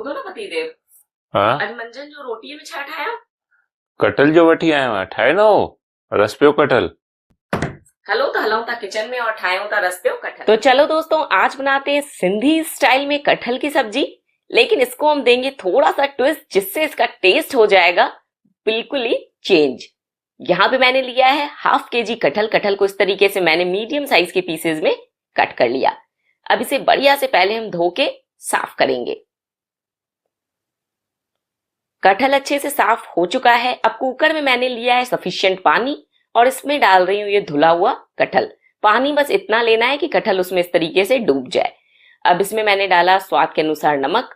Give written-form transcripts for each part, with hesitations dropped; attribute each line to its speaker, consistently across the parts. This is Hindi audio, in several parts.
Speaker 1: ॿुधो न पतिदेव,
Speaker 2: हाँ
Speaker 1: अॼु मंझंदि जो रोटीअ में छा ठाहियां?
Speaker 2: कटहल जो वठी आयो आहियां, ठाहे न हो रस पियो कटहल।
Speaker 1: हलो तो हलूं था किचन में और ठाहियूं था रस पियो कटहल। तो चलो दोस्तों, आज बनाते हैं सिंधी स्टाइल में कटहल की सब्जी, लेकिन इसको हम देंगे थोड़ा सा ट्विस्ट जिससे इसका टेस्ट हो जाएगा बिल्कुल ही चेंज। यहाँ पे मैंने लिया है हाफ केजी कटहल। कटहल को इस तरीके से मैंने मीडियम साइज के पीसेज में कट कर लिया। अब इसे बढ़िया से पहले हम धो के साफ करेंगे। कटहल अच्छे से साफ हो चुका है। अब कुकर में मैंने लिया है सफिशिएंट पानी और इसमें डाल रही हूँ ये धुला हुआ कटहल। पानी बस इतना लेना है कि कटहल उसमें इस तरीके से डूब जाए। अब इसमें मैंने डाला स्वाद के अनुसार नमक,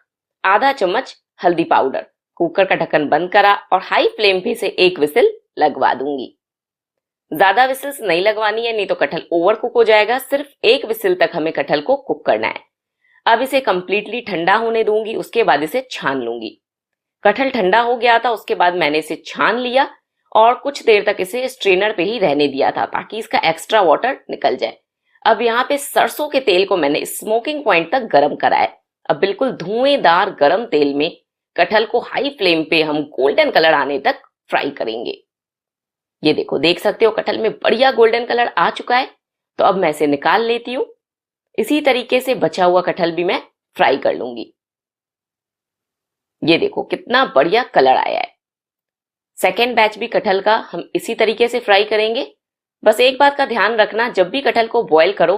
Speaker 1: आधा चम्मच हल्दी पाउडर। कुकर का ढक्कन बंद करा और हाई फ्लेम पे से एक विसिल लगवा दूंगी। ज्यादा विसिल्स नहीं लगवानी है, नहीं तो कटहल ओवर कुक हो जाएगा। सिर्फ एक विसिल तक हमें कटहल को कुक करना है। अब इसे कंप्लीटली ठंडा होने दूंगी, उसके बाद इसे छान लूंगी। कटहल ठंडा हो गया था, उसके बाद मैंने इसे छान लिया और कुछ देर तक इसे स्ट्रेनर पे ही रहने दिया था ताकि इसका एक्स्ट्रा वाटर निकल जाए। अब यहाँ पे सरसों के तेल को मैंने स्मोकिंग पॉइंट तक गर्म करा है। अब बिल्कुल धुएंदार गर्म तेल में कटहल को हाई फ्लेम पे हम गोल्डन कलर आने तक फ्राई करेंगे। ये देखो, देख सकते हो कटहल में बढ़िया गोल्डन कलर आ चुका है। तो अब मैं इसे निकाल लेती हूँ। इसी तरीके से बचा हुआ कटहल भी मैं फ्राई कर लूंगी। ये देखो कितना बढ़िया कलर आया है। सेकेंड बैच भी कटहल का हम इसी तरीके से फ्राई करेंगे। बस एक बात का ध्यान रखना, जब भी कटहल को बॉईल करो,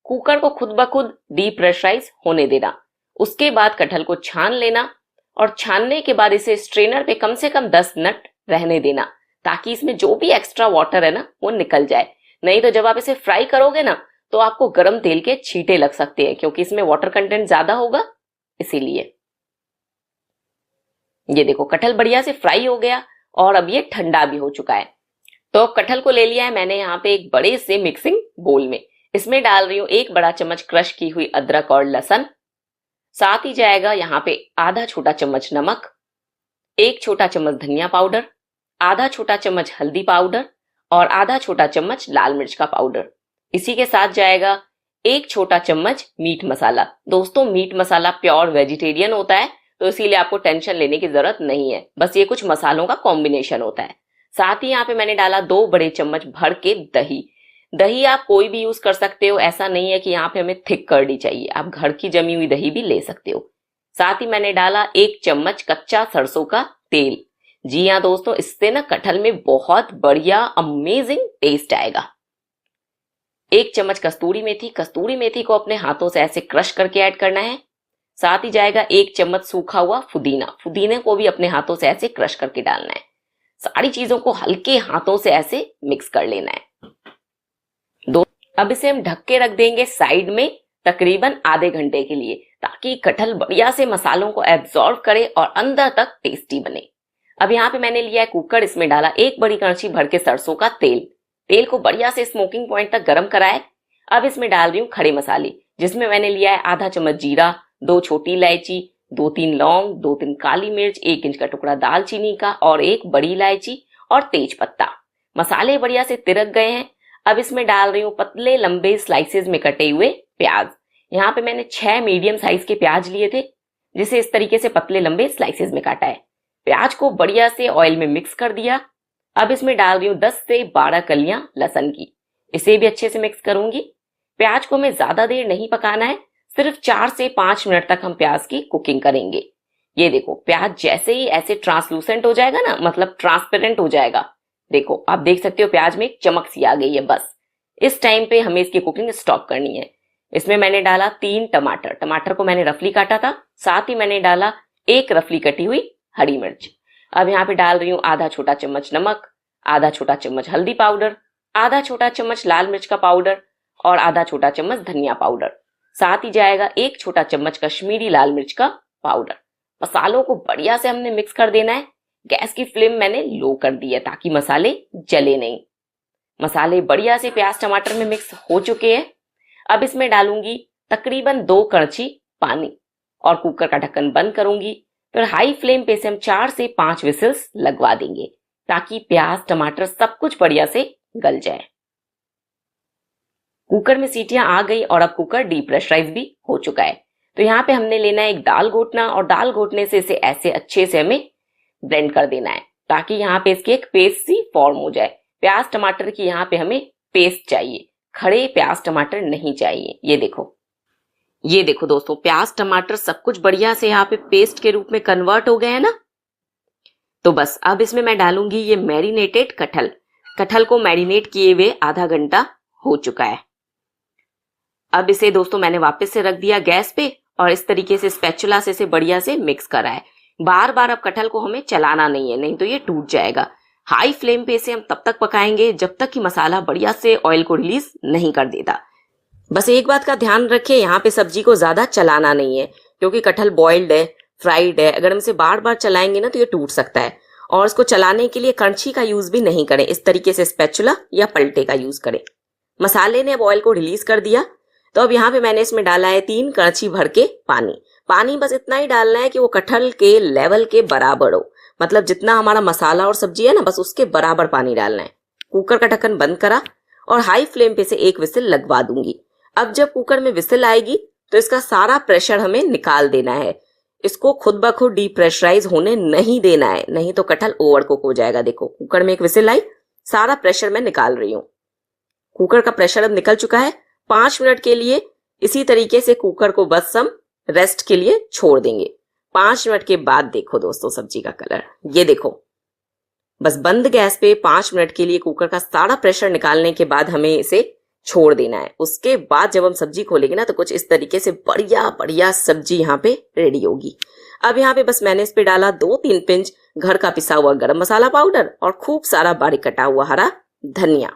Speaker 1: कुकर को खुद ब खुद डीप्रेशराइज होने देना। उसके बाद कटहल को छान लेना और छानने के बाद इसे स्ट्रेनर पे कम से कम 10 मिनट रहने देना ताकि इसमें जो भी एक्स्ट्रा वाटर है ना वो निकल जाए। नहीं तो जब आप इसे फ्राई करोगे ना तो आपको गर्म तेल के छींटे लग सकते हैं, क्योंकि इसमें वाटर कंटेंट ज्यादा होगा, इसीलिए। ये देखो कटहल बढ़िया से फ्राई हो गया और अब ये ठंडा भी हो चुका है। तो अब कटहल को ले लिया है मैंने यहाँ पे एक बड़े से मिक्सिंग बोल में। इसमें डाल रही हूँ 1 बड़ा चम्मच क्रश की हुई अदरक और लहसुन। साथ ही जाएगा यहाँ पे आधा छोटा चम्मच नमक, 1 छोटा चम्मच धनिया पाउडर, आधा छोटा चम्मच हल्दी पाउडर और आधा छोटा चम्मच लाल मिर्च का पाउडर। इसी के साथ जाएगा 1 छोटा चम्मच मीट मसाला। दोस्तों, मीट मसाला प्योर वेजिटेरियन होता है, तो इसीलिए आपको टेंशन लेने की जरूरत नहीं है। बस ये कुछ मसालों का कॉम्बिनेशन होता है। साथ ही यहाँ पे मैंने डाला 2 बड़े चम्मच भर के दही। दही आप कोई भी यूज कर सकते हो, ऐसा नहीं है कि यहाँ पे हमें थिक कर्डी चाहिए। आप घर की जमी हुई दही भी ले सकते हो। साथ ही मैंने डाला 1 चम्मच कच्चा सरसों का तेल। जी हाँ दोस्तों, इससे ना कटहल में बहुत बढ़िया अमेजिंग टेस्ट आएगा। 1 चम्मच कस्तूरी मेथी। कस्तूरी मेथी को अपने हाथों से ऐसे क्रश करके ऐड करना है। साथ ही जाएगा 1 चम्मच सूखा हुआ पुदीना। पुदीने को भी अपने हाथों से ऐसे क्रश करके डालना है। सारी चीजों को हल्के हाथों से ऐसे मिक्स कर लेना है। अब इसे हम ढक के रख देंगे साइड में तकरीबन आधे घंटे के लिए, ताकि कटहल बढ़िया से मसालों को एब्जॉर्ब करे और अंदर तक टेस्टी बने। अब यहाँ पे मैंने लिया है कुकर। इसमें डाला 1 बड़ी कड़छी भर के सरसों का तेल। तेल को बढ़िया से स्मोकिंग पॉइंट तक गर्म करा है। अब इसमें डाल रही हूँ खड़े मसाले, जिसमें मैंने लिया है आधा चम्मच जीरा, 2 छोटी इलायची, 2-3 लौंग, 2-3 काली मिर्च, 1 इंच का टुकड़ा दालचीनी का और 1 बड़ी इलायची और तेज पत्ता। मसाले बढ़िया से तिरक गए हैं। अब इसमें डाल रही हूँ पतले लंबे स्लाइसेस में कटे हुए प्याज। यहाँ पे मैंने 6 मीडियम साइज के प्याज लिए थे, जिसे इस तरीके से पतले लंबे स्लाइसेस में काटा है। प्याज को बढ़िया से ऑयल में मिक्स कर दिया। अब इसमें डाल रही हूँ 10 से 12 कलियां लहसुन की। इसे भी अच्छे से मिक्स करूंगी। प्याज को हमें ज्यादा देर नहीं पकाना है, सिर्फ 4 से 5 मिनट तक हम प्याज की कुकिंग करेंगे। ये देखो, प्याज जैसे ही ऐसे ट्रांसलूसेंट हो जाएगा ना, मतलब ट्रांसपेरेंट हो जाएगा, देखो आप देख सकते हो प्याज में एक चमक सी आ गई है। बस इस टाइम पे हमें इसकी कुकिंग स्टॉप करनी है। इसमें मैंने डाला 3 टमाटर। टमाटर को मैंने रफली काटा था। साथ ही मैंने डाला 1 रफली कटी हुई हरी मिर्च। अब यहाँ पे डाल रही हूँ आधा छोटा चम्मच नमक, आधा छोटा चम्मच हल्दी पाउडर, आधा छोटा चम्मच लाल मिर्च का पाउडर और आधा छोटा चम्मच धनिया पाउडर। साथ ही जाएगा 1 छोटा चम्मच कश्मीरी लाल मिर्च का पाउडर। मसालों को बढ़िया से हमने मिक्स कर देना है। गैस की फ्लेम मैंने लो कर दी है ताकि मसाले जले नहीं। मसाले बढ़िया से प्याज टमाटर में मिक्स हो चुके हैं। अब इसमें डालूंगी तकरीबन 2 कड़छी पानी और कुकर का ढक्कन बंद करूंगी। फिर हाई फ्लेम पे से हम 4 से 5 विसिल्स लगवा देंगे ताकि प्याज टमाटर सब कुछ बढ़िया से गल जाए। कुकर में सीटियां आ गई और अब कुकर डीप्रेशराइज भी हो चुका है। तो यहाँ पे हमने लेना है एक दाल घोटना, और दाल घोटने से इसे ऐसे अच्छे से हमें ब्लेंड कर देना है ताकि यहाँ पे इसकी एक पेस्ट सी फॉर्म हो जाए। प्याज टमाटर की यहाँ पे हमें पेस्ट चाहिए, खड़े प्याज टमाटर नहीं चाहिए। ये देखो दोस्तों, प्याज टमाटर सब कुछ बढ़िया से यहाँ पे पेस्ट के रूप में कन्वर्ट हो गए हैं ना। तो बस अब इसमें मैं डालूंगी ये मैरिनेटेड कटहल। कटहल को मैरिनेट किए हुए आधा घंटा हो चुका है। अब इसे दोस्तों मैंने वापस से रख दिया गैस पे और इस तरीके से स्पैचुला से इसे बढ़िया से मिक्स करा है। बार बार अब कटहल को हमें चलाना नहीं है, नहीं तो ये टूट जाएगा। हाई फ्लेम पे इसे हम तब तक पकाएंगे जब तक कि मसाला बढ़िया से ऑयल को रिलीज नहीं कर देता। बस एक बात का ध्यान रखें, यहाँ पे सब्जी को ज्यादा चलाना नहीं है क्योंकि कटहल बॉइल्ड है, फ्राइड है। अगर हम इसे बार बार चलाएंगे ना तो ये टूट सकता है। और इसको चलाने के लिए कड़छी का यूज भी नहीं करें, इस तरीके से स्पैचुला या पलटे का यूज करें। मसाले ने अब ऑयल को रिलीज कर दिया, तो अब यहाँ पे मैंने इसमें डाला है 3 कड़छी भर के पानी बस इतना ही डालना है कि वो कटहल के लेवल के बराबर हो, मतलब जितना हमारा मसाला और सब्जी है ना बस उसके बराबर पानी डालना है। कुकर का ढक्कन बंद करा और हाई फ्लेम पे से 1 विसिल लगवा दूंगी। अब जब कुकर में विसिल आएगी तो इसका सारा प्रेशर हमें निकाल देना है। इसको खुद ब खुद डीप्रेशराइज होने नहीं देना है, नहीं तो कटहल ओवर कुक हो जाएगा। देखो कुकर में 1 विसिल आई, सारा प्रेशर मैं निकाल रही हूँ। कुकर का प्रेशर अब निकल चुका है। 5 मिनट के लिए इसी तरीके से कुकर को बस हम रेस्ट के लिए छोड़ देंगे। 5 मिनट के बाद देखो दोस्तों सब्जी का कलर, ये देखो। बस बंद गैस पे 5 मिनट के लिए कुकर का सारा प्रेशर निकालने के बाद हमें इसे छोड़ देना है। उसके बाद जब हम सब्जी खोलेंगे ना तो कुछ इस तरीके से बढ़िया बढ़िया सब्जी यहाँ पे रेडी होगी। अब यहाँ पे बस मैंने इस पे डाला 2-3 पिंच घर का पिसा हुआ गरम मसाला पाउडर और खूब सारा बारीक कटा हुआ हरा धनिया।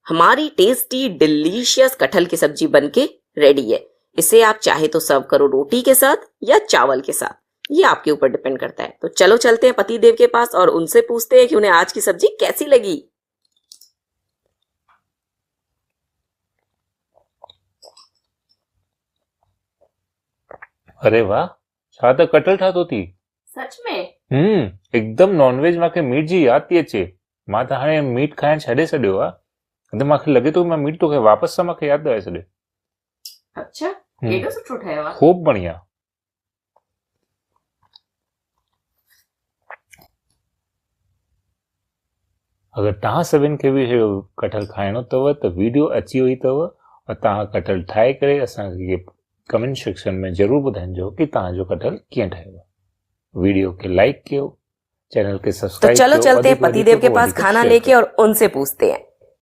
Speaker 1: हमारी टेस्टी डिलीशियस कटहल की सब्जी बनके रेडी है। इसे आप चाहे तो सर्व करो रोटी के साथ या चावल के साथ, ये आपके ऊपर डिपेंड करता है। तो चलो चलते हैं पति देव के पास और उनसे पूछते हैं कि उन्हें आज की सब्जी कैसी लगी।
Speaker 2: अरे वाह, छा त कटल ठातो थी।
Speaker 1: सच में?
Speaker 2: एकदम नॉनवेज मांखे मीट जी याद थी अचे। मां त हाणे मीट खाइण छॾे छॾियो आहे। त मांखे लॻे थो मां मीट तोखे वापसि सां मांखे यादि दिलाए छॾे।
Speaker 1: अच्छा, केॾो सुठो ठहियो आहे।
Speaker 2: खूब बढ़िया। अगर तव्हां सभिनि खे बि अहिड़ो कटहल खाइणो अथव त वीडियो अची वई अथव और तव्हां कटहल ठाहे करे असांखे कमेंट सेक्शन में जरूर ॿुधाइजो कि तव्हांजो कटहल कीअं ठहियो। वीडियो के लाइक कयो, चैनल के सब्सक्राइब
Speaker 1: तो चलो चलते हैं पति देव के पास खाना लेके और उनसे पूछते हैं।